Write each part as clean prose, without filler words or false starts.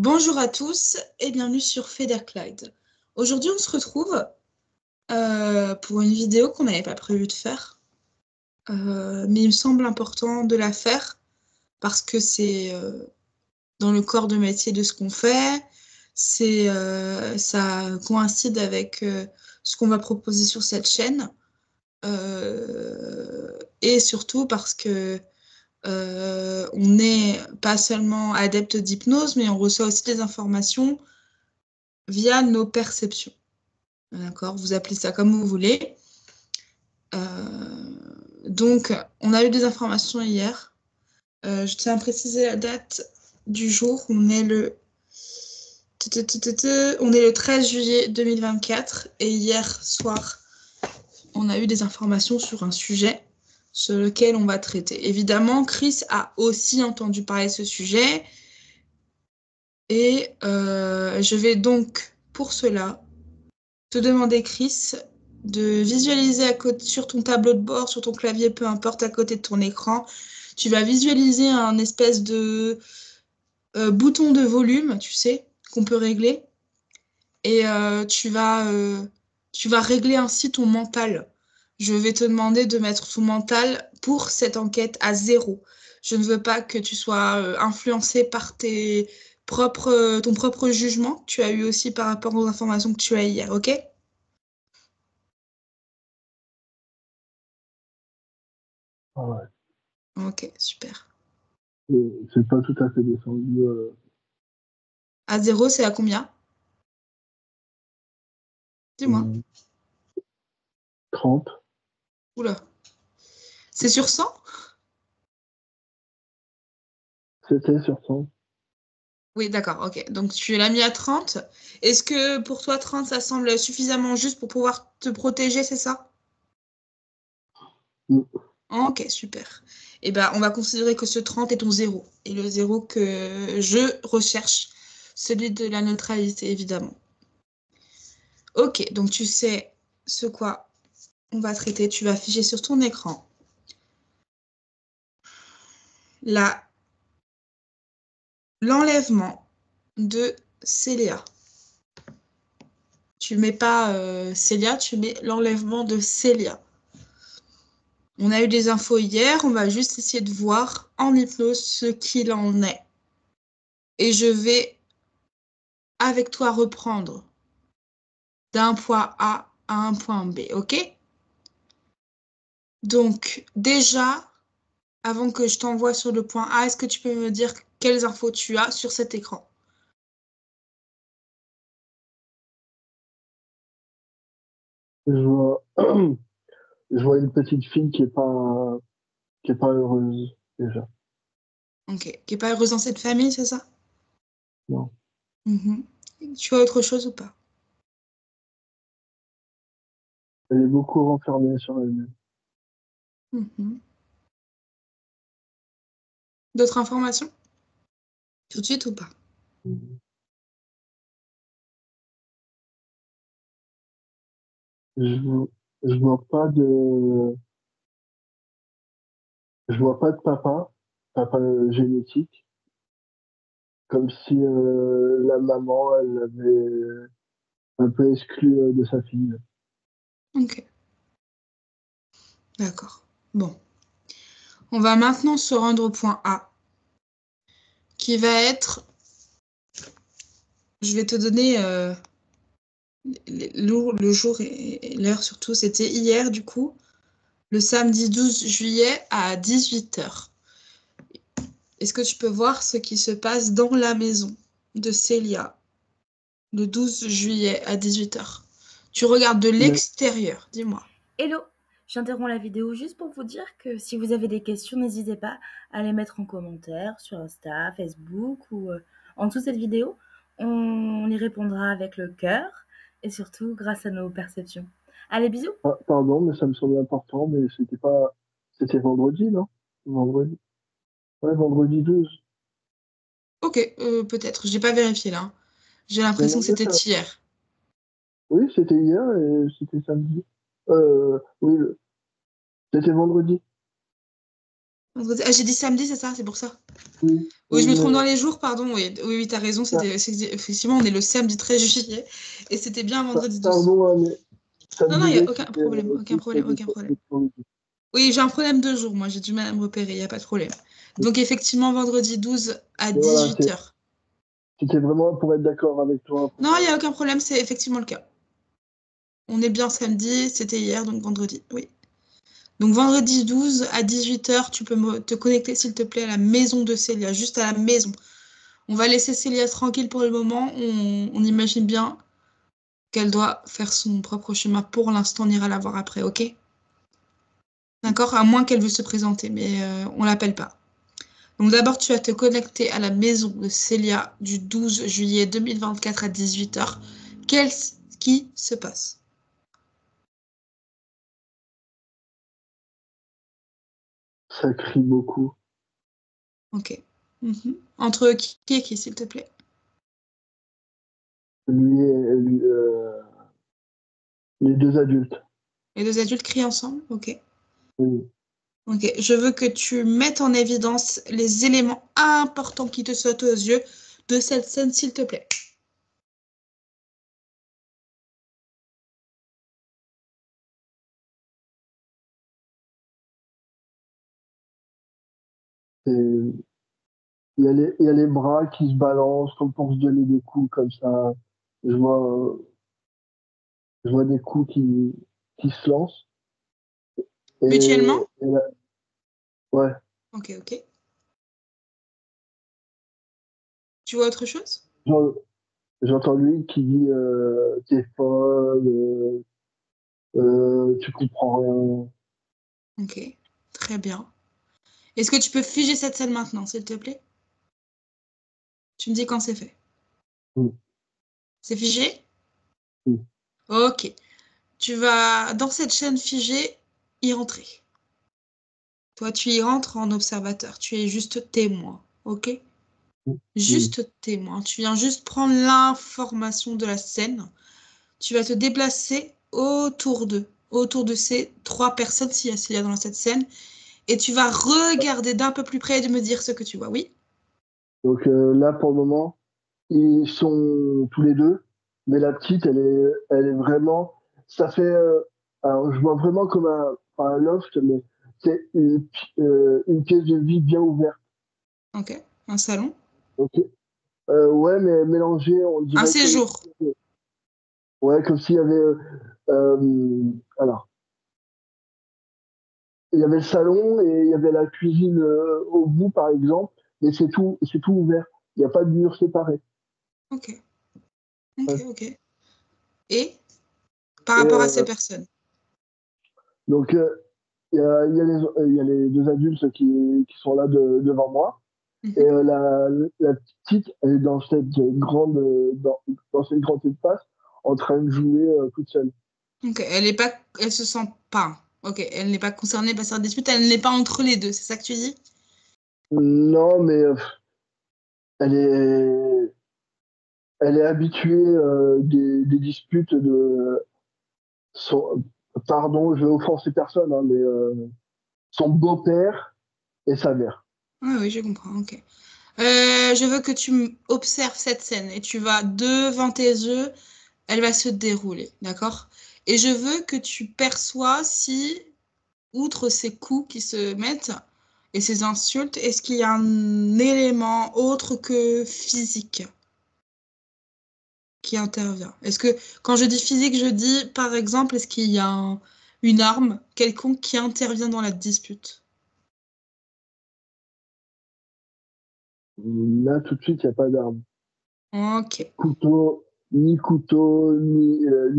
Bonjour à tous et bienvenue sur Federclyde. Aujourd'hui, on se retrouve pour une vidéo qu'on n'avait pas prévu de faire, mais il me semble important de la faire parce que c'est dans le corps de métier de ce qu'on fait, ça coïncide avec ce qu'on va proposer sur cette chaîne et surtout parce que on n'est pas seulement adepte d'hypnose, mais on reçoit aussi des informations via nos perceptions. D'accord? Vous appelez ça comme vous voulez. Donc, on a eu des informations hier. Je tiens à préciser la date du jour. On est le 13 juillet 2024 et hier soir, on a eu des informations sur un sujet sur lequel on va traiter. Évidemment, Chris a aussi entendu parler de ce sujet et je vais donc, pour cela, te demander, Chris, de visualiser sur ton tableau de bord, sur ton clavier, peu importe, à côté de ton écran. Tu vas visualiser un espèce de bouton de volume, tu sais, qu'on peut régler. Et tu vas régler ainsi ton mental. Je vais te demander de mettre ton mental pour cette enquête à 0. Je ne veux pas que tu sois influencé par ton propre jugement que tu as eu aussi par rapport aux informations que tu as hier, ok? Ah ouais. Ok, super. C'est pas tout à fait descendu. À 0, c'est à combien? Dis-moi. 30. Oula. C'est sur 100? C'était sur 100. Oui, d'accord, ok. Donc tu l'as mis à 30. Est-ce que pour toi, 30, ça semble suffisamment juste pour pouvoir te protéger, c'est ça? Mm. Ok, super. Eh ben, on va considérer que ce 30 est ton 0. Et le 0 que je recherche, celui de la neutralité, évidemment. Ok, donc tu sais ce quoi on va traiter. Tu vas afficher sur ton écran l'enlèvement de Célia. Tu mets pas Célia, tu mets l'enlèvement de Célia. On a eu des infos hier, on va juste essayer de voir en hypnose ce qu'il en est. Et je vais, avec toi, reprendre d'un point A à un point B, ok? Donc, déjà, avant que je t'envoie sur le point A, est-ce que tu peux me dire quelles infos tu as sur cet écran? Je vois, je vois une petite fille qui est pas heureuse, déjà. Ok. Qui n'est pas heureuse dans cette famille, c'est ça? Non. Mhm. Tu as autre chose ou pas? Elle est beaucoup renfermée sur elle-même. Mhm. D'autres informations? Tout de suite ou pas? Je, vois- je vois pas de, je vois pas de papa génétique, comme si la maman, elle l'avait un peu exclu de sa fille. Ok, d'accord. Bon. On va maintenant se rendre au point A, qui va être, je vais te donner le jour et l'heure surtout, c'était hier du coup, le samedi 12 juillet à 18h. Est-ce que tu peux voir ce qui se passe dans la maison de Célia le 12 juillet à 18h? Tu regardes de Mais, l'extérieur, dis-moi. Hello, j'interromps la vidéo juste pour vous dire que si vous avez des questions, n'hésitez pas à les mettre en commentaire sur Insta, Facebook ou en dessous de cette vidéo. On y répondra avec le cœur et surtout grâce à nos perceptions. Allez, bisous! pardon, mais ça me semble important, mais c'était vendredi, non? Vendredi. Ouais, vendredi 12. Ok, peut-être, j'ai pas vérifié là, hein. J'ai Non, l'impression non, que mais c'était ça. hier. Oui, c'était hier et c'était samedi. Oui, c'était vendredi. Vendredi. Ah, j'ai dit samedi, c'est ça? C'est pour ça. Oui, Oui, je me trompe mais dans les jours, pardon. Oui, oui, oui, t'as raison. Effectivement, on est le samedi 13 juillet et c'était bien vendredi 12. pardon, hein, mais ça Non, me non, il n'y a disait que aucun c'était problème, aucun problème, aucun problème. Oui, j'ai un problème de jour, moi, j'ai du mal à me repérer, il n'y a pas de problème. Donc, effectivement, vendredi 12 à Mais voilà, 18h. c'était vraiment pour être d'accord avec toi. Non, il n'y a aucun problème, c'est effectivement le cas. On est bien samedi, c'était hier, donc vendredi, oui. Donc, vendredi 12 à 18h, tu peux te connecter, s'il te plaît, à la maison de Célia, juste à la maison. On va laisser Célia tranquille pour le moment. On imagine bien qu'elle doit faire son propre chemin. Pour l'instant, on ira la voir après, ok? D'accord? À moins qu'elle veut se présenter, mais on l'appelle pas. Donc d'abord, tu vas te connecter à la maison de Célia du 12 juillet 2024 à 18h. Qu'est-ce qui se passe? Ça crie beaucoup. Ok. Entre qui et qui, s'il te plaît? Lui, les deux adultes. Les deux adultes crient ensemble? Ok. Oui. Ok. Je veux que tu mettes en évidence les éléments importants qui te sautent aux yeux de cette scène, s'il te plaît. Et il y a les bras qui se balancent comme pour se donner des coups comme ça. Je vois, je vois des coups qui se lancent. Mutuellement? Ouais, Ok, ok. Tu vois autre chose? j'en- j'entends lui qui dit t'es folle, tu comprends rien. Ok. Très bien. Est-ce que tu peux figer cette scène maintenant, s'il te plaît? Tu me dis quand c'est fait. Oui, C'est figé? oui. Ok. Tu vas, dans cette chaîne figée, y rentrer. Toi, tu y rentres en observateur. Tu es juste témoin. Ok? Oui. Juste témoin. Tu viens juste prendre l'information de la scène. Tu vas te déplacer autour de ces trois personnes, s'il y a dans cette scène, et tu vas regarder d'un peu plus près et de me dire ce que tu vois. Oui? Donc là, pour le moment, ils sont tous les deux, mais la petite, elle est vraiment. Ça fait. Alors, je vois vraiment comme pas un loft, mais c'est une pièce de vie bien ouverte. Ok. Un salon? Ok. Ouais, mais mélangé, on Un dirait que. séjour. Ouais, comme s'il y avait. Alors, il y avait le salon et il y avait la cuisine au bout, par exemple, mais c'est tout ouvert. Il n'y a pas de mur séparé. Ok. Ok, Ouais. ok. Et par Et rapport à ces personnes? donc, il y a les deux adultes qui sont là devant moi. Et Mhm. la petite, elle est dans cette grande espace, en train de jouer toute seule. Ok. Elle se sent pas. Ok. Elle n'est pas concernée par cette dispute. Elle n'est pas entre les deux. C'est ça que tu dis? Non, mais elle est, elle est habituée des disputes de son, pardon, je vais offenser personne, hein, mais son beau-père et sa mère. Oui, oui, je comprends. Ok. Je veux que tu observes cette scène et tu vas devant tes yeux, elle va se dérouler, d'accord? Et je veux que tu perçois si, outre ces coups qui se mettent et ces insultes, est-ce qu'il y a un élément autre que physique qui intervient? Est-ce que, quand je dis physique, je dis, par exemple, est-ce qu'il y a une arme quelconque qui intervient dans la dispute? Là, tout de suite, il n'y a pas d'arme. Ok. Couteau, ni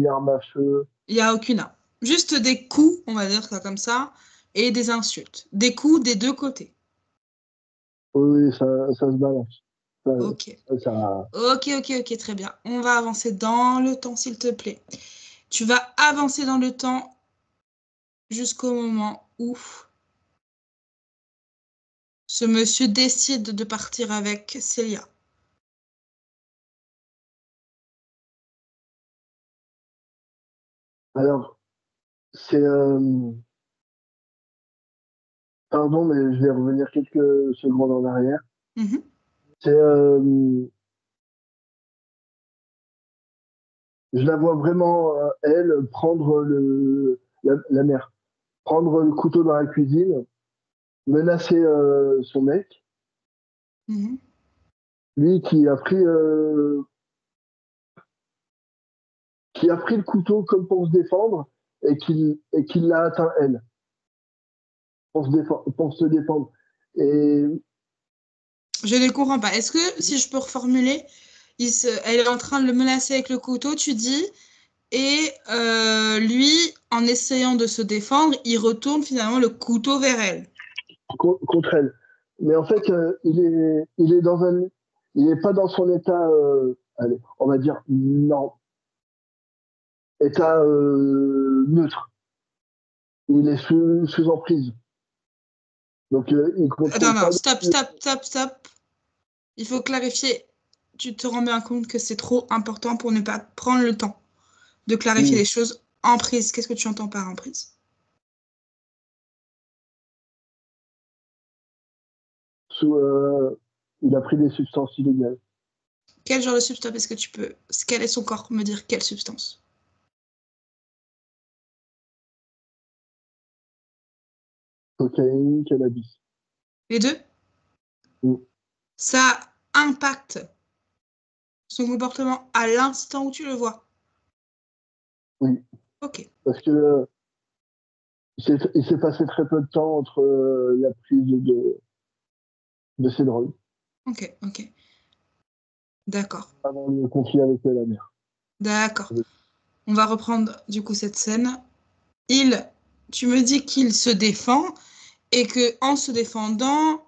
arme à feu. Il n'y a aucune arme. Juste des coups, on va dire ça comme ça, et des insultes. Des coups des deux côtés. Oui, oui, ça se balance. Ça, Ok. ça, Ok, ok, ok, très bien. On va avancer dans le temps, s'il te plaît. Tu vas avancer dans le temps jusqu'au moment où ce monsieur décide de partir avec Célia. alors, c'est Pardon, mais je vais revenir quelques secondes en arrière. Mhm. C'est, je la vois vraiment, elle, prendre la mère, prendre le couteau dans la cuisine, menacer son mec, Mhm. lui qui a pris le couteau comme pour se défendre et qui l'a atteint elle pour se défendre. Et Je ne comprends pas. Est-ce que, si je peux reformuler, elle est en train de le menacer avec le couteau, tu dis, et lui, en essayant de se défendre, il retourne finalement le couteau vers elle. contre elle. Mais en fait, il est pas dans son état, allez, on va dire, non, état neutre. Il est sous emprise. Donc, il Attends, contrôle non, pas. stop, stop, stop, stop. Il faut clarifier. Tu te rends bien compte que c'est trop important pour ne pas prendre le temps de clarifier les choses en prise. Qu'est-ce que tu entends par en prise? Il a pris des substances illégales. Quel genre de substance est-ce que tu peux scaler son corps, me dire quelle substance? Cocaïne, cannabis. Les deux? Mm. Ça impacte son comportement à l'instant où tu le vois. Oui. Ok, Parce que il s'est passé très peu de temps entre la prise de ces drogues ok, ok. D'accord, avant le conflit avec la mère. d'accord. On va reprendre du coup cette scène. Tu me dis qu'il se défend et que en se défendant,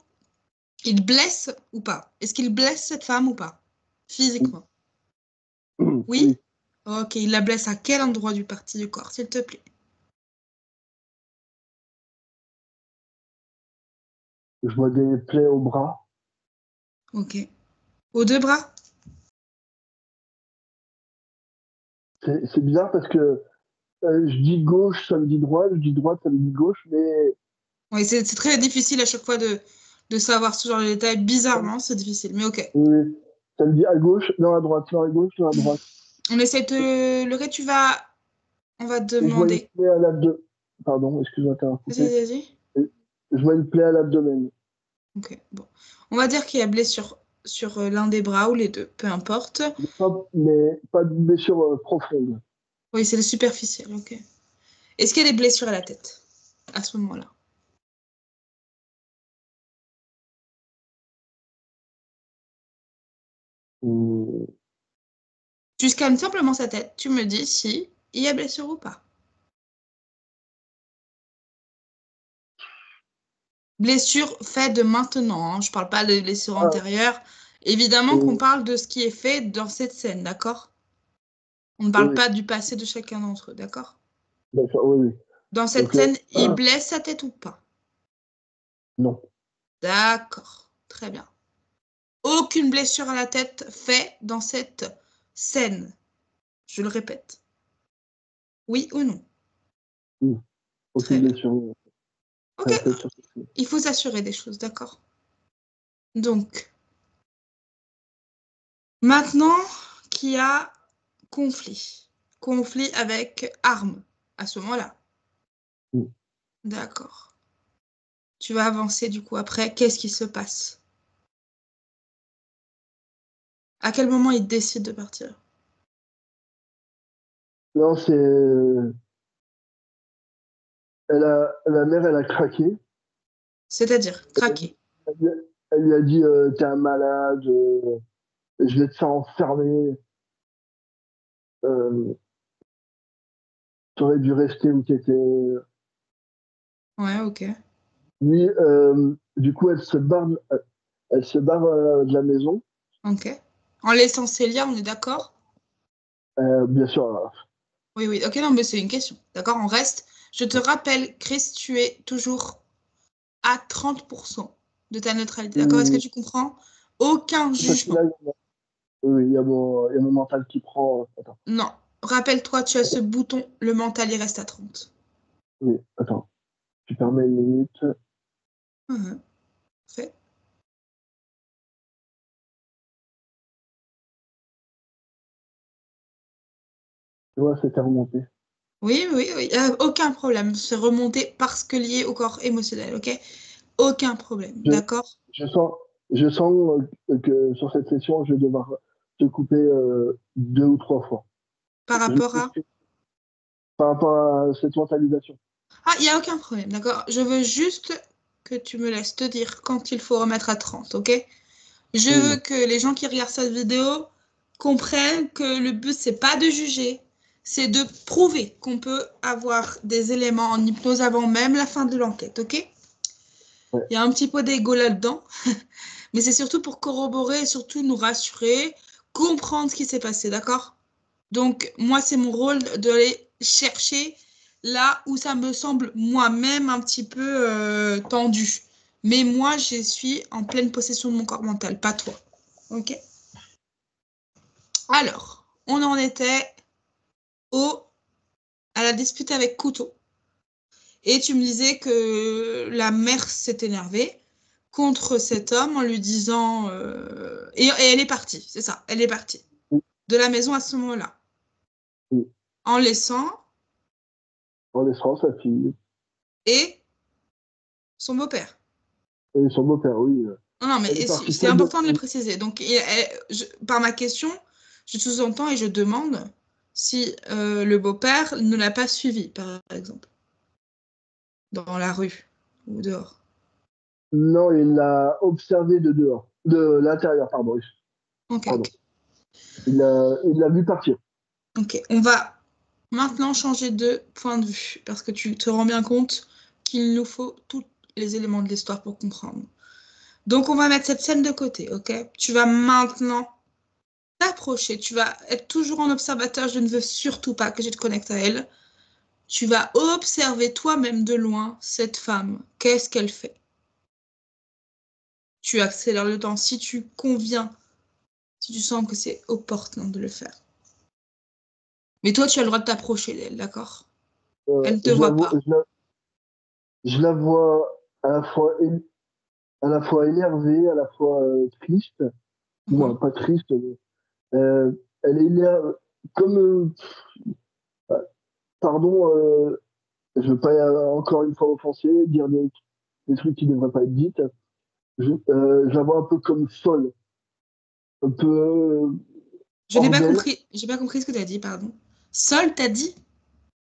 il blesse ou pas? Est-ce qu'il blesse cette femme ou pas? Physiquement? Oui? Oui, Ok, il la blesse à quel endroit du parti du corps, s'il te plaît? je vois des plaies au bras. Ok. Aux deux bras? C'est bizarre parce que je dis gauche, ça me dit droite, je dis droite, ça me dit gauche, mais Oui, c'est très difficile à chaque fois de savoir ce genre de détails. Bizarrement, c'est difficile, mais ok. oui, ça me dit à gauche, non à droite, non à gauche, non à droite. On essaie de le on va te Et je vois une demander. plaie à l'abdomen. Pardon, excuse-moi, t'as Vas-y, coupé. vas-y. Je vois une plaie à l'abdomen. Ok, bon. On va dire qu'il y a blessure sur l'un des bras ou les deux, peu importe. Mais pas de blessure profonde. Oui, c'est le superficiel, ok. Est-ce qu'il y a des blessures à la tête à ce moment-là? Hum, Tu scannes simplement sa tête, tu me dis si il y a blessure ou pas. Blessure faite de maintenant, hein. Je ne parle pas de blessure Ah, antérieure. Évidemment qu'on oui, parle de ce qui est fait dans cette scène, d'accord? On ne parle oui, pas du passé de chacun d'entre eux, d'accord? d'accord, oui, oui. Dans cette Donc, scène, il blesse sa tête ou pas? non. D'accord, très bien. Aucune blessure à la tête faite dans cette scène. Je le répète. Oui ou non? Hum, Très aucune bien. blessure à Ok, la tête sur cette scène. il faut s'assurer des choses, d'accord? Donc, maintenant qu'il y a conflit, conflit avec armes, à ce moment-là, Hum. d'accord. Tu vas avancer du coup après, qu'est-ce qui se passe? À quel moment il décide de partir? Non, la mère, elle a craqué. C'est-à-dire, craquer. Elle lui a dit, t'es un malade, je vais te faire enfermer. Euh, T'aurais dû rester où t'étais. Ouais, ok. Lui, du coup, elle se barre de la maison. Ok. En laissant Célia, on est d'accord? Bien sûr, Oui, oui. Ok, non, mais c'est une question. D'accord, on reste. Je te rappelle, Chris, tu es toujours à 30% de ta neutralité. D'accord? Est-ce que hum, tu comprends? Aucun parce que là, jugement. oui, il y a mon mental qui prend. Attends, Non. Rappelle-toi, tu as ce bouton, le mental, il reste à 30. oui, attends. Tu permets une minute. Fait. Tu vois, c'était remonté. Oui, oui, oui, aucun problème. C'est remonté parce que lié au corps émotionnel, ok? Aucun problème, Je, d'accord? je sens que sur cette session, je vais devoir te couper 2 ou 3 fois. Par Je rapport à... m'excuse par rapport à cette mentalisation. Ah, il n'y a aucun problème, d'accord? Je veux juste que tu me laisses te dire quand il faut remettre à 30, ok? Je veux Oui, que les gens qui regardent cette vidéo comprennent que le but, c'est pas de juger, c'est de prouver qu'on peut avoir des éléments en hypnose avant même la fin de l'enquête, ok? ouais. Il y a un petit peu d'ego là-dedans, mais c'est surtout pour corroborer et surtout nous rassurer, comprendre ce qui s'est passé, d'accord? Donc, moi, c'est mon rôle d'aller chercher là où ça me semble moi-même un petit peu tendu. Mais moi, je suis en pleine possession de mon corps mental, pas toi. Ok? Alors, on en était au, à la dispute avec Couteau. Et tu me disais que la mère s'est énervée contre cet homme en lui disant... et elle est partie, c'est ça, elle est partie Oui, de la maison à ce moment-là, oui. en laissant En laissant sa fille et son beau-père. et son beau-père, oui. Non, non, Elle est mais partie c'est seule de... important de le préciser. Donc, par ma question, je sous-entends et je demande si le beau-père ne l'a pas suivi, par exemple, dans la rue ou dehors. Non, il l'a observé de dehors. De l'intérieur, pardon. Ok, ok. Pardon. Il l'a vu partir. Ok, on va maintenant changer de point de vue parce que tu te rends bien compte qu'il nous faut tous les éléments de l'histoire pour comprendre. Donc, on va mettre cette scène de côté, ok? Tu vas maintenant t'approcher, tu vas être toujours en observateur. Je ne veux surtout pas que tu te connectes à elle. Tu vas observer toi-même de loin cette femme. Qu'est-ce qu'elle fait? Tu accélères le temps si tu conviens, si tu sens que c'est opportun de le faire. Mais toi, tu as le droit de t'approcher d'elle, d'accord? Elle ne te Je la voit vois, pas. je la vois à la fois énervée, à la fois triste. Mhm. Moi, pas triste, mais elle est énervée. Comme, pardon, je veux pas encore une fois offenser, dire des trucs qui ne devraient pas être dites. Je la vois un peu comme folle, un peu Je n'ai hors pas d'elle, compris. J'ai pas compris ce que tu as dit, pardon. Sol, t'as dit?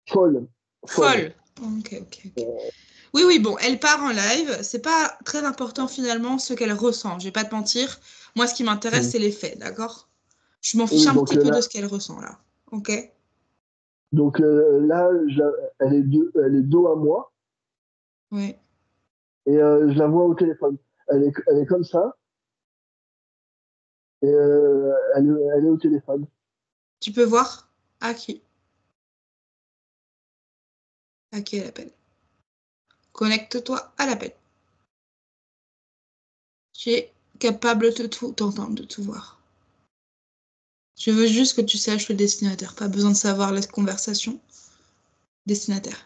folle, folle. Folle. Ok, ok, ok. Oui, oui, bon, elle part en live. C'est pas très important finalement ce qu'elle ressent. Je vais pas te mentir. Moi, ce qui m'intéresse, Mm. c'est les faits, d'accord? Je m'en fiche Oui, un donc petit peu de là, ce qu'elle ressent là. Ok? là elle est dos à moi Oui. et je la vois au téléphone. Elle est comme ça et elle est au téléphone. Tu peux voir à qui? À qui elle appelle. Connecte-toi à l'appel. Tu es capable de tout entendre, de tout voir. Je veux juste que tu saches le destinataire. Pas besoin de savoir la conversation. Destinataire.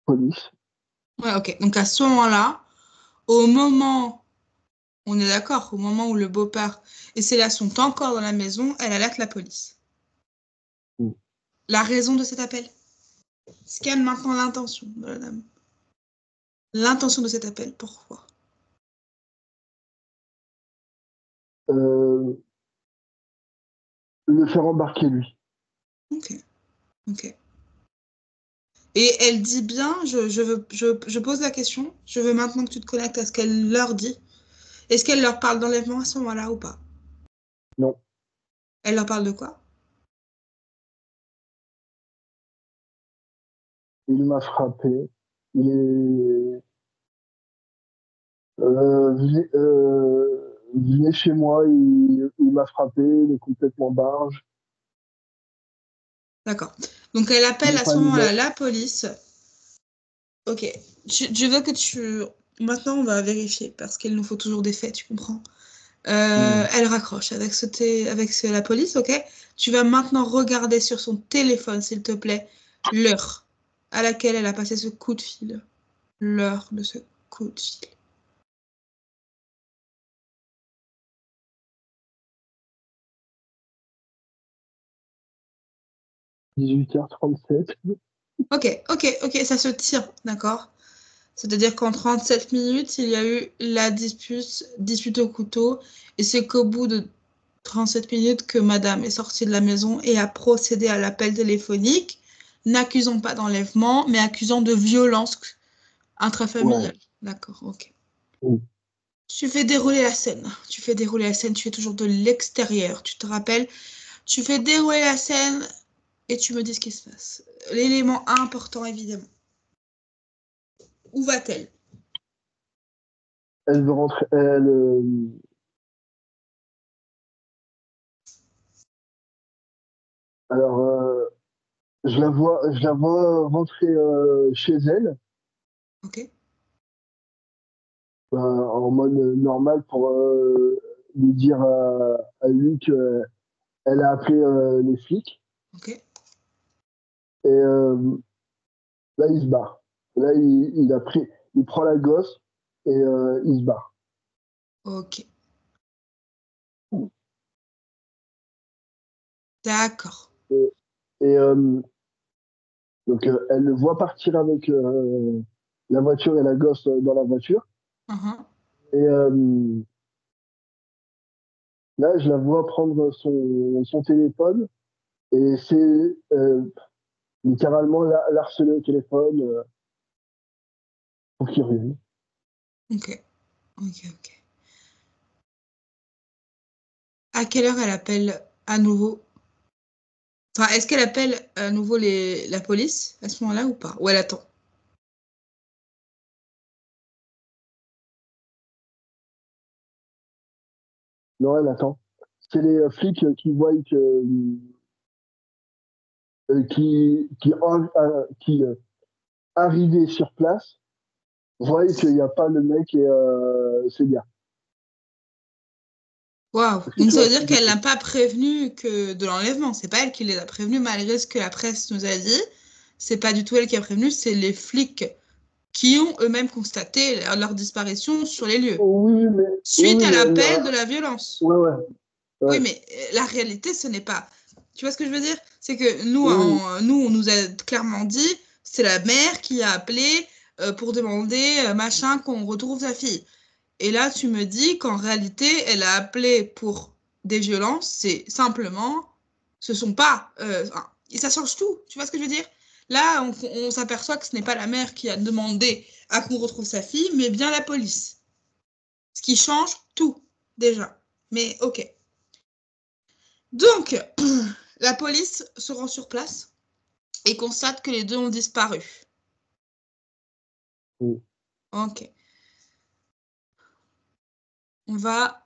Police. Ouais, ok. Donc à ce moment-là, au moment, on est d'accord, au moment où le beau-père et Célia sont encore dans la maison, elle alerte la police. Mm. La raison de cet appel. Scanne maintenant l'intention de la dame. L'intention de cet appel. Pourquoi? Euh, le faire embarquer lui. Ok, ok. Et elle dit bien, je pose la question, je veux maintenant que tu te connectes à ce qu'elle leur dit. Est-ce qu'elle leur parle d'enlèvement à ce moment-là ou pas? Non, Elle leur parle de quoi? il m'a frappé. Il est venez chez moi, il m'a frappé, il est complètement barge. D'accord. Donc elle Il appelle n'est à pas ce moment-là libéré. la police. Ok. Je veux que tu... Maintenant, on va vérifier parce qu'il nous faut toujours des faits, tu comprends? Elle raccroche avec la police, ok? Tu vas maintenant regarder sur son téléphone, s'il te plaît, l'heure à laquelle elle a passé ce coup de fil. L'heure de ce coup de fil. – 18h37. Ok, ça se tient, d'accord? C'est-à-dire qu'en 37 minutes, il y a eu la dispute au couteau, et c'est qu'au bout de 37 minutes que madame est sortie de la maison et a procédé à l'appel téléphonique, n'accusant pas d'enlèvement, mais accusant de violence Ouais. intrafamiliale. D'accord, ok. Oui. Tu fais dérouler la scène. Tu fais dérouler la scène, tu fais toujours de l'extérieur. Tu te rappelles, tu fais dérouler la scène et tu me dis ce qui se passe. L'élément important, évidemment. Où va-t-elle? Elle veut rentrer. Alors, je la vois rentrer chez elle Ok, en mode normal pour lui dire à lui qu'elle a appelé les flics. ok, Et là, il se barre. Là, il prend la gosse et il se barre. ok. D'accord. Et donc, elle le voit partir avec la voiture et la gosse dans la voiture. Mhm. Et là, je la vois prendre son téléphone et c'est littéralement l'harceler au téléphone pour qu'il revienne. Ok, ok. À quelle heure elle appelle à nouveau? Enfin, est-ce qu'elle appelle à nouveau la police à ce moment-là ou pas? Ou elle attend? Non, elle attend. C'est les flics qui voient qui arrivaient sur place, voient qu'il n'y a pas le mec et c'est bien. Waouh! Est-ce que Donc tu ça vois veut ce que dire je veux qu'elle dire? n'a pas prévenu que de l'enlèvement. C'est pas elle qui les a prévenus malgré ce que la presse nous a dit. C'est pas du tout elle qui a prévenu, c'est les flics qui ont eux-mêmes constaté leur disparition sur les lieux, Oh, oui, suite oui, à mais l'appel de la violence. ouais, ouais, Oui, ouais. mais la réalité, ce n'est pas. Tu vois ce que je veux dire? C'est que nous, Oui, on nous a clairement dit, c'est la mère qui a appelé pour demander machin qu'on retrouve sa fille. Et là, tu me dis qu'en réalité, elle a appelé pour des violences. C'est simplement, ce sont pas. Enfin, et ça change tout. Tu vois ce que je veux dire? Là, on s'aperçoit que ce n'est pas la mère qui a demandé à qu'on retrouve sa fille, mais bien la police. Ce qui change tout, déjà. Mais ok. Donc, la police se rend sur place et constate que les deux ont disparu. oui. Ok. On va,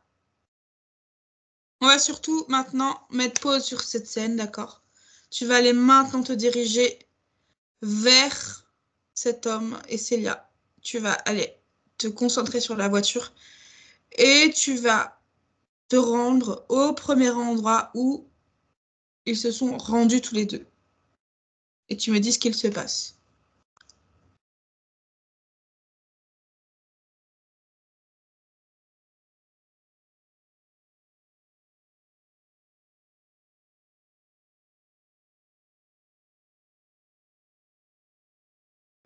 on va surtout maintenant mettre pause sur cette scène, d'accord? Tu vas aller maintenant te diriger vers cet homme et Célia. Tu vas aller te concentrer sur la voiture et tu vas te rendre au premier endroit où ils se sont rendus tous les deux. Et tu me dis ce qu'il se passe.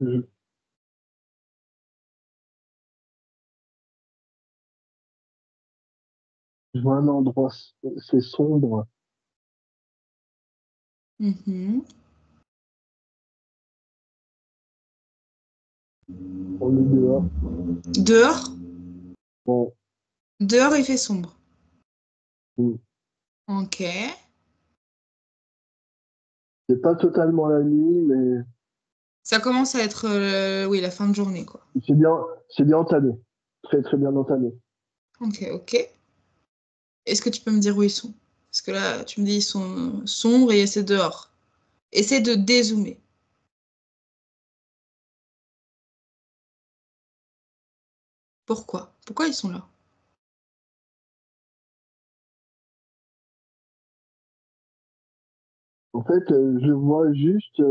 Je, je vois un endroit, c'est sombre. Mhm. On est dehors. Dehors, Bon, dehors il fait sombre. oui. Ok. C'est pas totalement la nuit, mais Ça commence à être, oui, la fin de journée, quoi. c'est bien, c'est bien entamé. Très, très bien entamé. Ok. Est-ce que tu peux me dire où ils sont? Parce que là, tu me dis ils sont sombres et c'est dehors. Essaie de dézoomer. Pourquoi? Pourquoi ils sont là? En fait, je vois juste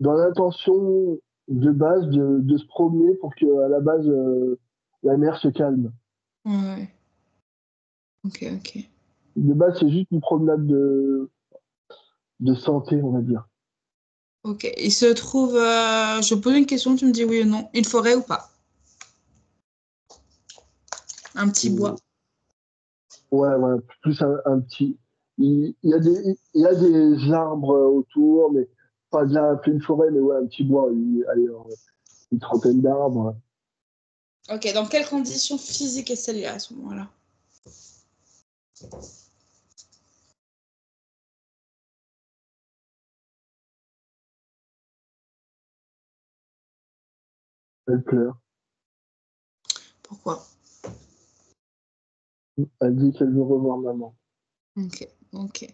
dans l'intention de base de se promener pour que à la base la mer se calme. Ouais. Ok, ok. De base, c'est juste une promenade de santé, on va dire. Ok. Il se trouve, je pose une question, tu me dis oui ou non. Une forêt ou pas? Un petit Euh, bois. ouais, ouais, plus un petit. Il y a des arbres autour, mais pas de la pleine forêt, mais ouais, un petit bois. Allez, une trentaine d'arbres. Ok, dans quelles conditions physiques et cellulaires à ce moment-là? Elle pleure. Pourquoi? Elle dit qu'elle veut revoir maman. Ok, ok.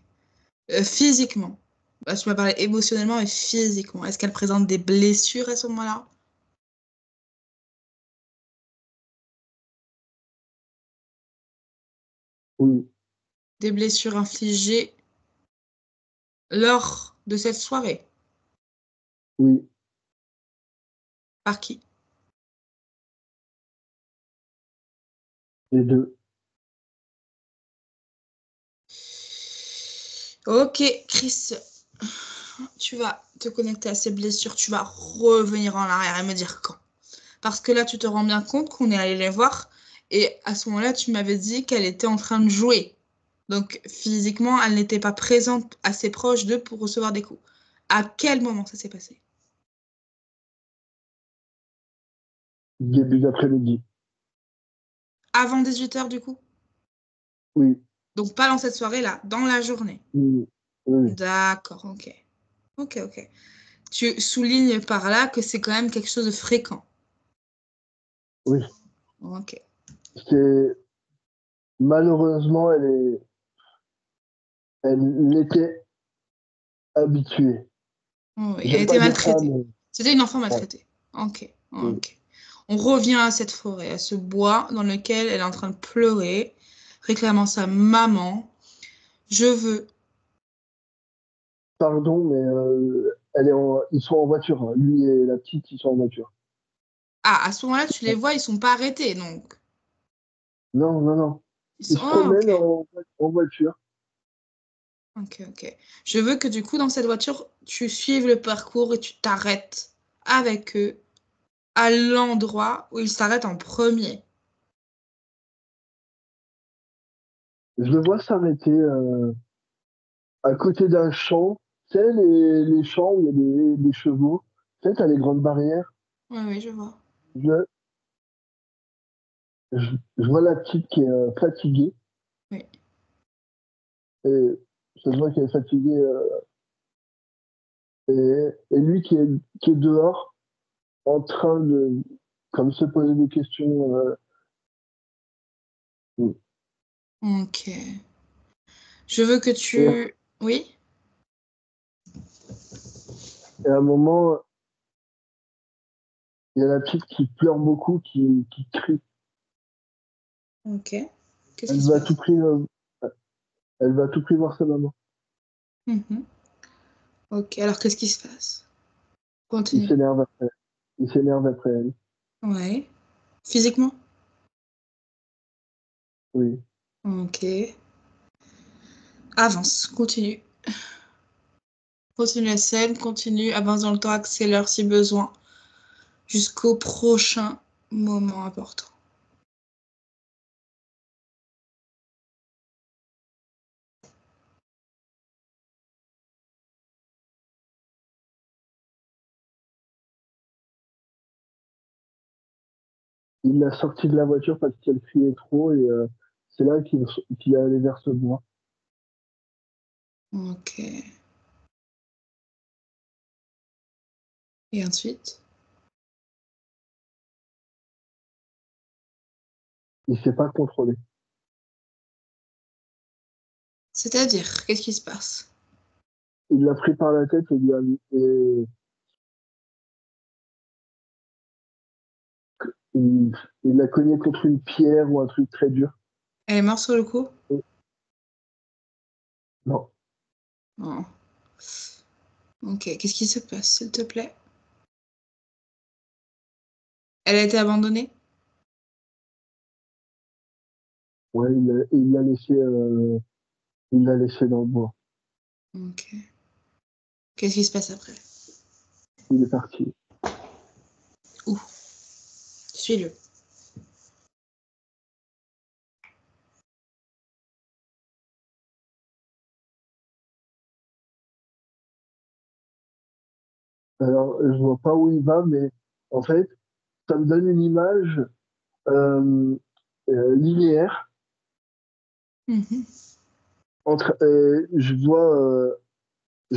Physiquement. Bah, tu m'as parlé émotionnellement et physiquement. Est-ce qu'elle présente des blessures à ce moment-là? Oui, Des blessures infligées lors de cette soirée? oui, Par qui? les deux. Ok, Chris, tu vas te connecter à ces blessures, tu vas revenir en arrière et me dire quand. Parce que là, tu te rends bien compte qu'on est allé les voir et à ce moment-là, tu m'avais dit qu'elle était en train de jouer. Donc physiquement, elle n'était pas présente assez proche d'eux pour recevoir des coups. À quel moment ça s'est passé? Début d'après-midi. Avant 18 h du coup? Oui, Donc pas dans cette soirée-là, dans la journée. oui, oui, D'accord, ok. Ok, ok. Tu soulignes par là que c'est quand même quelque chose de fréquent. oui. Ok. C'est malheureusement, elle était habituée. Oui, elle J'aime était pas dire ça, maltraitée. mais C'était une enfant ouais, maltraitée. Ok, oui. ok. On revient à cette forêt, à ce bois dans lequel elle est en train de pleurer, réclamant sa maman. Je veux. Pardon, mais ils sont en voiture, hein. Lui et la petite, ils sont en voiture. Ah, à ce moment-là, tu les vois, ils sont pas arrêtés, donc. Non, non, non. Ils Ils sont. se Ah, promènent ok. en voiture. Ok, ok. Je veux que du coup, dans cette voiture, tu suives le parcours et tu t'arrêtes avec eux à l'endroit où ils s'arrêtent en premier. Je le vois s'arrêter à côté d'un champ. Tu sais, les champs où il y a des chevaux. Tu sais, t'as les grandes barrières. Oui, oui, je vois. Je, je vois la petite qui est fatiguée. Oui. Et ça se voit qu'elle est fatiguée. Et lui qui est dehors, en train de comme se poser des questions. Ok. Je veux que Et, tu. Oui? et à un moment, il y a la petite qui pleure beaucoup, qui crie. Ok. Qu'est-ce qui Elle se va à tout passe? prix, elle va à tout prix voir sa maman. Mhm. Ok, alors qu'est-ce qui se passe? Il Continue. s'énerve après. Il s'énerve après elle. Ouais. Physiquement? Oui. Ok. Avance, continue. Continue la scène, continue, avance dans le temps, accélère si besoin, jusqu'au prochain moment important. Il l'a sortie de la voiture parce qu'elle criait trop et c'est là qu'il est allé vers ce bois. Ok. Et ensuite? Il s'est pas contrôlé. C'est-à-dire, qu'est-ce qui se passe? Il l'a pris par la tête et, il, il l'a cogné contre une pierre ou un truc très dur. Elle est morte sur le coup? Et non, Non. Ok, qu'est-ce qui se passe, s'il te plaît? Elle a été abandonnée? Ouais, il l'a laissé dans le bois. Ok. Qu'est-ce qui se passe après? Il est parti. Où? Suis-le. Alors, je vois pas où il va, mais en fait, ça me donne une image euh, linéaire Mhm. je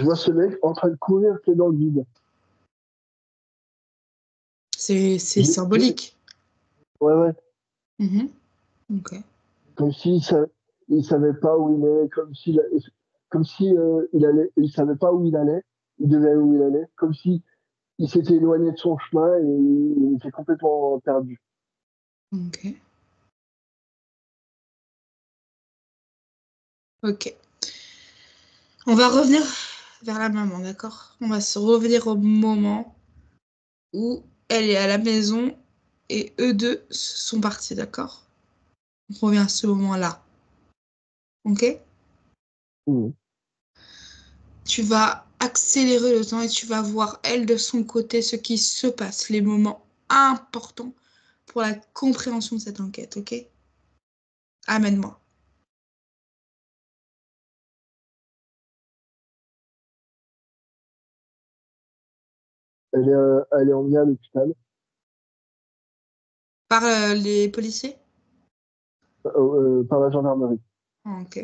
vois ce mec en train de courir pied dans le vide. C'est J'ai- symbolique. Ouais, ouais. Mhm. Ok. Comme il savait pas où il est, comme si il savait pas où il allait, il devait aller où il allait, comme si il s'était éloigné de son chemin et il était complètement perdu. Ok. Ok. On va revenir vers la maman, d'accord? On va se revenir au moment où elle est à la maison et eux deux sont partis, d'accord? On revient à ce moment-là, ok? Mhm. Tu vas accélérer le temps et tu vas voir, elle, de son côté, ce qui se passe, les moments importants pour la compréhension de cette enquête, ok? Amène-moi. Elle est emmenée à l'hôpital. Par les policiers? Par la gendarmerie. Ok.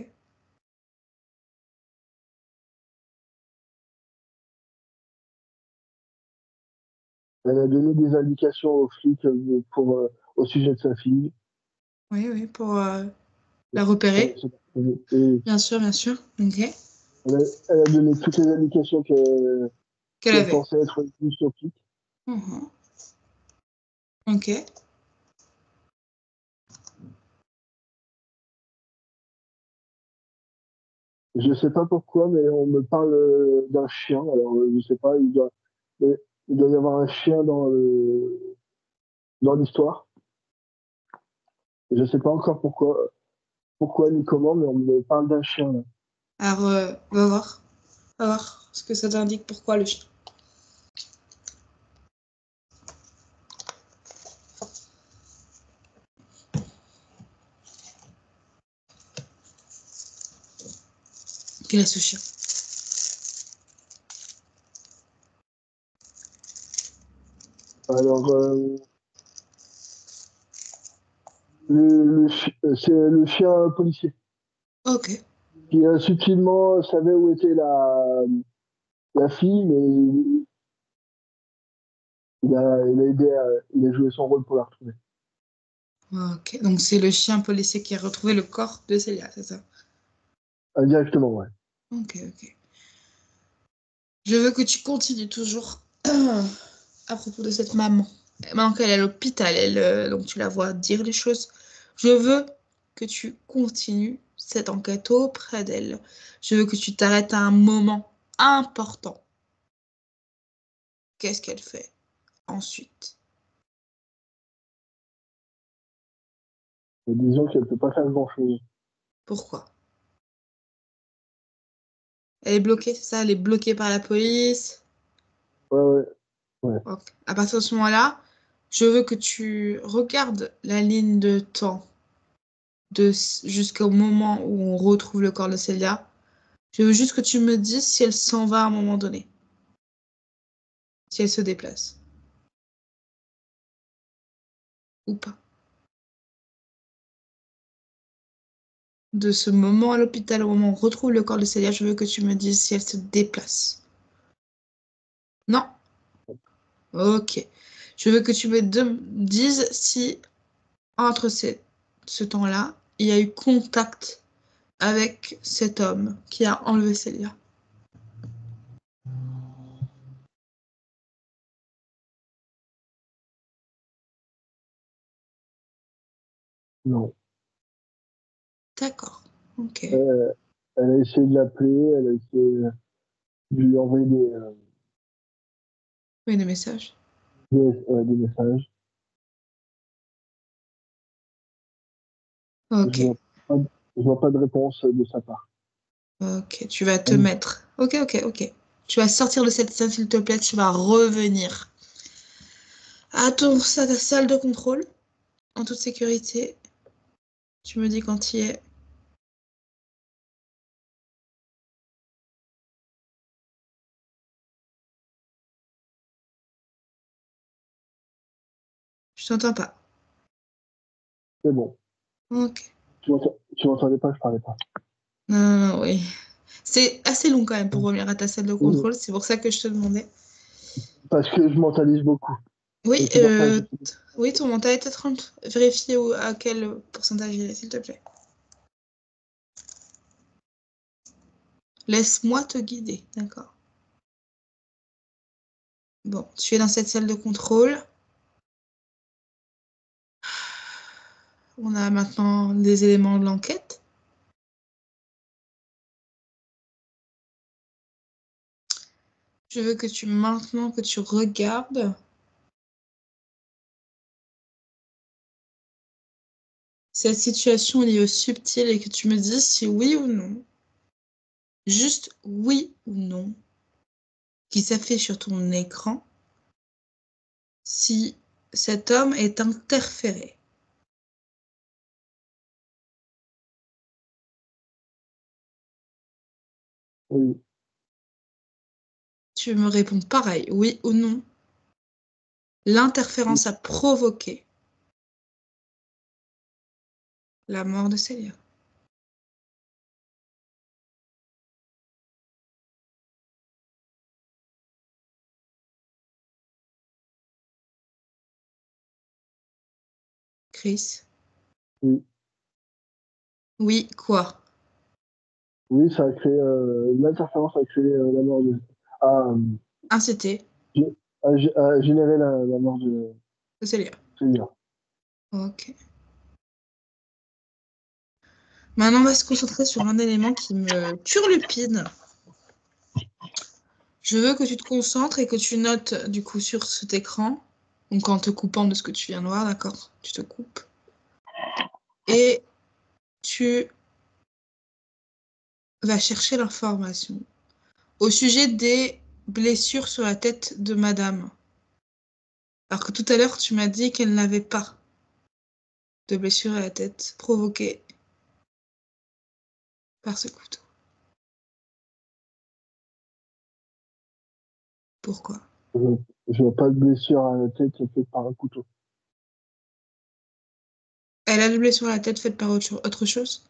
Elle a donné des indications aux flics au sujet de sa fille. Oui, oui, pour la repérer. Et Bien sûr, bien sûr. Ok. elle a donné toutes les indications Qu'elle qu'elle avait. pensait être plus sur flic. Mhm. Ok. Je sais pas pourquoi, mais on me parle d'un chien. Alors, je sais pas, mais il doit y avoir un chien dans l'histoire. Je sais pas encore pourquoi ni comment, mais on me parle d'un chien, là. Alors, va voir. Va voir ce que ça t'indique. Pourquoi le chien. Quel est ce chien? Alors, c'est le chien policier Ok. qui subtilement savait où était la fille, mais il a joué son rôle pour la retrouver. Ok. Donc, c'est le chien policier qui a retrouvé le corps de Célia, c'est ça? Indirectement, ouais. Ok, ok. Je veux que tu continues toujours à propos de cette maman. Maintenant qu'elle est à l'hôpital, elle, donc tu la vois dire les choses. Je veux que tu continues cette enquête auprès d'elle. Je veux que tu t'arrêtes à un moment important. Qu'est-ce qu'elle fait ensuite? Et disons qu'elle peut pas faire grand-chose. Pourquoi? Elle est bloquée, c'est ça? Elle est bloquée par la police. Ouais, ouais, ouais. Ok. À partir de ce moment-là, je veux que tu regardes la ligne de temps jusqu'au moment où on retrouve le corps de Célia. Je veux juste que tu me dises si elle s'en va à un moment donné, si elle se déplace ou pas. De ce moment à l'hôpital au moment où on retrouve le corps de Célia, je veux que tu me dises si elle se déplace. Non? Ok. Je veux que tu me dises si entre ce temps-là, il y a eu contact avec cet homme qui a enlevé Célia. Non. D'accord. Ok. Euh, Elle a essayé de l'appeler, elle a essayé. Je lui ai envoyé Oui, des messages. des messages. Ok. Pas, je vois pas de réponse de sa part. Ok, tu vas te mettre. Ok, ok, ok. Tu vas sortir de cette salle, s'il te plaît. Tu vas revenir à ta salle de contrôle en toute sécurité. Tu me dis quand tu y es. Je t'entends pas. C'est bon. Ok. Tu m'entendais pas, je parlais pas. Non, non, non, oui. C'est assez long quand même pour revenir à ta salle de Mhm. contrôle. C'est pour ça que je te demandais. Parce que je mentalise beaucoup. Oui, Et c'est pour ça que oui, ton mental est à 30. Vérifie à quel pourcentage il est, s'il te plaît. Laisse-moi te guider, d'accord. Bon, tu es dans cette salle de contrôle. On a maintenant des éléments de l'enquête. Je veux que maintenant que tu regardes cette situation liée au subtil et que tu me dises si oui ou non, juste oui ou non, qui s'affiche sur ton écran, si cet homme est interféré. oui, Tu me réponds pareil, oui ou non. L'interférence a provoqué la mort de Célia. Chris? oui. Oui, quoi? Oui, ça a créé l'interférence a créé la mort de a, Incité a généré la mort de de Célia. Célia. Ok. Maintenant, on va se concentrer sur un élément qui me turlupine. Je veux que tu te concentres et que tu notes du coup sur cet écran, donc en te coupant de ce que tu viens de voir, d'accord? Tu te coupes. Et tu vas chercher l'information au sujet des blessures sur la tête de madame. Alors que tout à l'heure, tu m'as dit qu'elle n'avait pas de blessure à la tête provoquée par ce couteau. Pourquoi? Je vois pas de blessure à la tête faite par un couteau. Elle a des blessures à la tête faites par autre chose?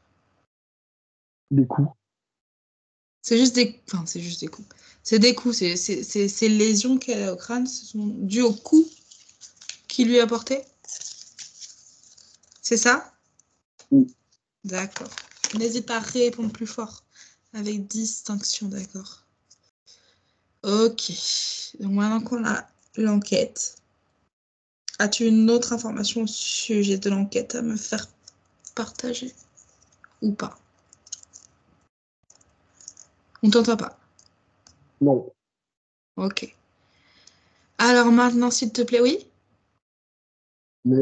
Des coups. C'est juste des... Enfin, c'est juste des coups. C'est des coups. Ces lésions qu'elle a au crâne, ce sont dues au coup qu'il lui a porté? C'est ça? Oui. D'accord. N'hésite pas à répondre plus fort. Avec distinction, d'accord. Ok. Donc maintenant qu'on a l'enquête, as-tu une autre information au sujet de l'enquête à me faire partager? Ou pas? On t'entend pas. Non. Ok. Alors maintenant, s'il te plaît, oui? Mais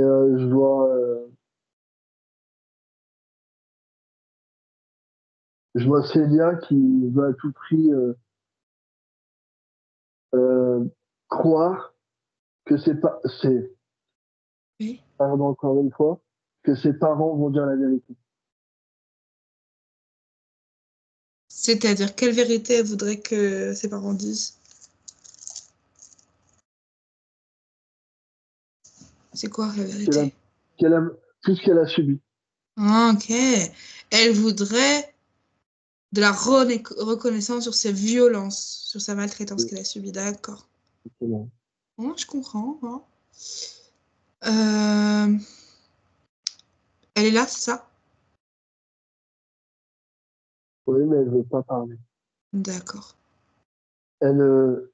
je vois Célia qui veut à tout prix euh, croire que Oui. pardon encore une fois, que ses parents vont dire la vérité. C'est-à-dire, quelle vérité elle voudrait que ses parents disent? C'est quoi la Qu'elle a, vérité? qu'elle a, tout ce qu'elle a subi. Ah, ok. Elle voudrait de la reconnaissance sur ses violences, sur sa maltraitance Oui, qu'elle a subie. D'accord. exactement. Oh, je comprends. Hein. Euh, Elle est là, c'est ça? Oui, mais elle veut pas parler. D'accord. Elle,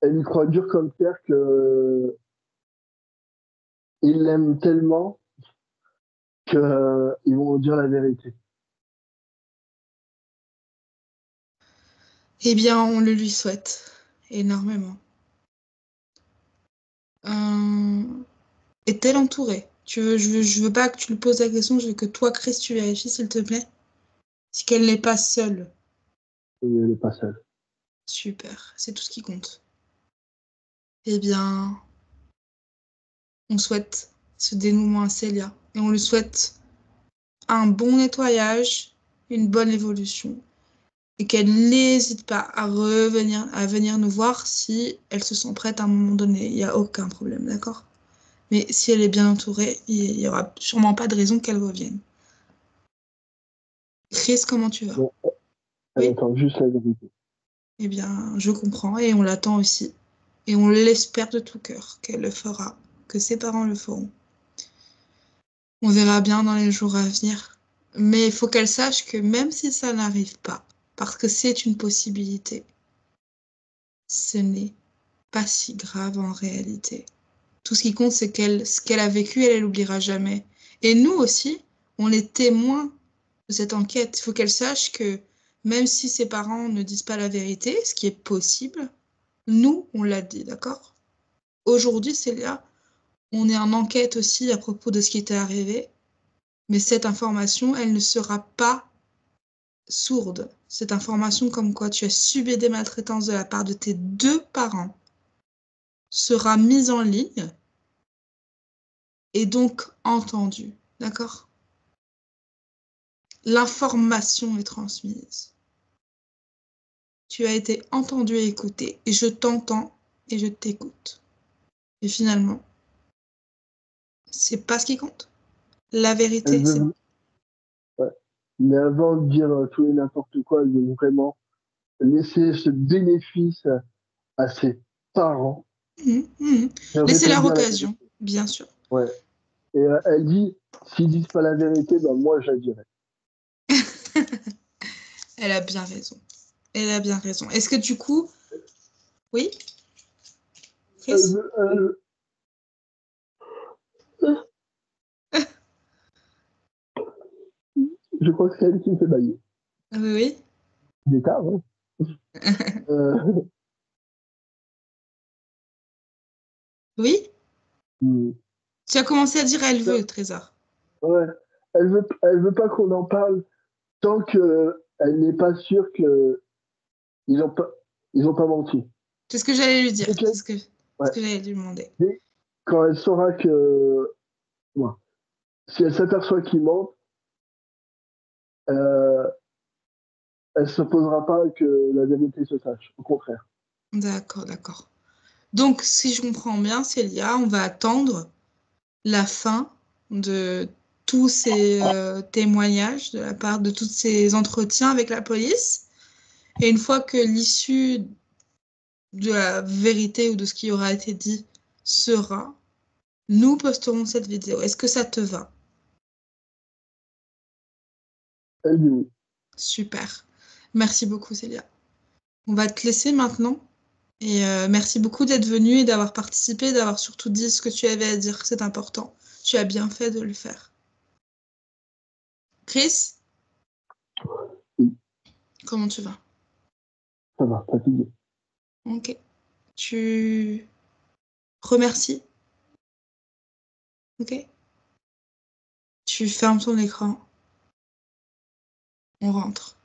elle y croit dur comme fer que il l'aime tellement que ils vont dire la vérité. Eh bien, on le lui souhaite énormément. Est-elle entourée? Je veux pas que tu lui poses la question, je veux que toi, Chris, tu vérifies, s'il te plaît. Si qu'elle n'est pas seule. Et elle n'est pas seule. Super, c'est tout ce qui compte. Eh bien, on souhaite ce dénouement à Célia. Et on lui souhaite un bon nettoyage, une bonne évolution. Et qu'elle n'hésite pas à venir nous voir si elle se sent prête à un moment donné. Il n'y a aucun problème, d'accord? Mais si elle est bien entourée, il n'y aura sûrement pas de raison qu'elle revienne. Chris, comment tu vas? Bon, elle Oui? attend juste la vérité. Eh bien, je comprends et on l'attend aussi. Et on l'espère de tout cœur qu'elle le fera, que ses parents le feront. On verra bien dans les jours à venir. Mais il faut qu'elle sache que même si ça n'arrive pas, parce que c'est une possibilité, ce n'est pas si grave en réalité. Tout ce qui compte, c'est ce qu'elle a vécu, elle l'oubliera jamais. Et nous aussi, on est témoins de cette enquête. Il faut qu'elle sache que même si ses parents ne disent pas la vérité, ce qui est possible, nous, on l'a dit, d'accord? Aujourd'hui, c'est là, on est en enquête aussi à propos de ce qui était arrivé, mais cette information, elle ne sera pas sourde. Cette information comme quoi tu as subi des maltraitances de la part de tes deux parents sera mise en ligne et donc entendue, d'accord? L'information est transmise. Tu as été entendu et écouté, et je t'entends et je t'écoute. Et finalement, c'est pas ce qui compte. La Elle vérité, c'est... veut, ouais. Mais avant de dire tout et n'importe quoi, elle veut vraiment laisser ce bénéfice à ses parents. Mhm, mhm. Elle Laissez répète leur bien la occasion, vérité. bien sûr. Ouais. Et elle dit, s'ils disent pas la vérité, ben moi je la dirai. Elle a bien raison. Elle a bien raison. Est-ce que du coup... Oui, Elle Chris? veut- je crois que c'est elle qui me fait bailler. Oui, oui. Il est tard, hein. Euh, Oui? hmm. Tu as commencé à dire elle veut, Trésor. Ouais. Elle veut pas qu'on en parle tant que elle n'est pas sûre que ils ont pas, ils ont pas menti. C'est ce que j'allais lui dire. Dès C'est qu'elle- ce ouais. que j'allais lui demander. Quand elle saura que, ouais, si elle s'aperçoit qu'ils mentent, euh, elle se posera pas que la vérité se sache. Au contraire. D'accord, d'accord. Donc, si je comprends bien, Célia, on va attendre la fin de tous ces témoignages de la part de tous ces entretiens avec la police. Et une fois que l'issue de la vérité ou de ce qui aura été dit sera, nous posterons cette vidéo. Est-ce que ça te va? Elle dit oui. Super. Merci beaucoup, Célia. On va te laisser maintenant. Et merci beaucoup d'être venu et d'avoir participé, d'avoir surtout dit ce que tu avais à dire. C'est important. Tu as bien fait de le faire. Chris, Oui, comment tu vas? ça va, fatigué. Ok. Tu remercies. Ok. Tu fermes ton écran. On rentre.